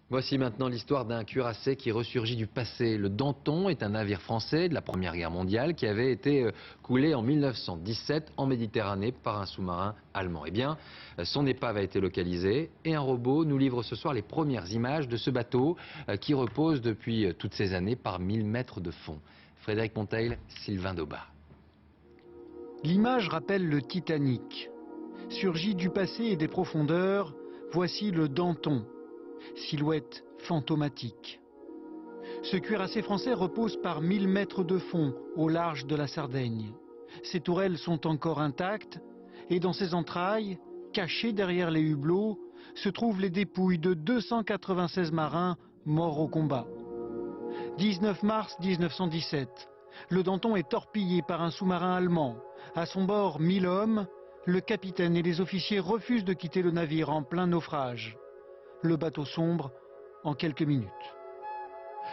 Voici maintenant l'histoire d'un cuirassé qui ressurgit du passé. Le Danton est un navire français de la Première Guerre mondiale qui avait été coulé en 1917 en Méditerranée par un sous-marin allemand. Eh bien, son épave a été localisée et un robot nous livre ce soir les premières images de ce bateau qui repose depuis toutes ces années par 1000 mètres de fond. Frédéric Monteil, Sylvain Daubat. L'image rappelle le Titanic. Surgi du passé et des profondeurs, voici le Danton. Silhouette fantomatique. Ce cuirassé français repose par 1000 mètres de fond au large de la Sardaigne. Ses tourelles sont encore intactes et dans ses entrailles, cachées derrière les hublots, se trouvent les dépouilles de 296 marins morts au combat. 19 mars 1917, le Danton est torpillé par un sous-marin allemand. À son bord, 1000 hommes. Le capitaine et les officiers refusent de quitter le navire en plein naufrage. Le bateau sombre en quelques minutes.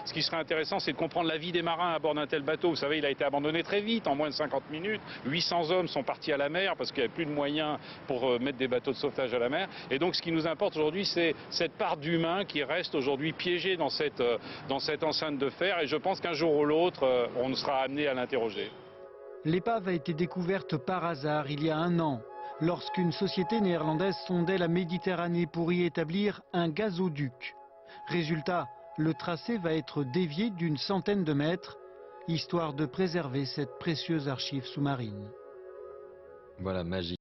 Ce qui serait intéressant, c'est de comprendre la vie des marins à bord d'un tel bateau. Vous savez, il a été abandonné très vite, en moins de 50 minutes. 800 hommes sont partis à la mer parce qu'il n'y avait plus de moyens pour mettre des bateaux de sauvetage à la mer. Et donc, ce qui nous importe aujourd'hui, c'est cette part d'humain qui reste aujourd'hui piégée dans cette enceinte de fer. Et je pense qu'un jour ou l'autre, on sera amené à l'interroger. L'épave a été découverte par hasard il y a 1 an, lorsqu'une société néerlandaise sondait la Méditerranée pour y établir un gazoduc. Résultat, le tracé va être dévié d'une centaine de mètres, histoire de préserver cette précieuse archive sous-marine. Voilà, magie.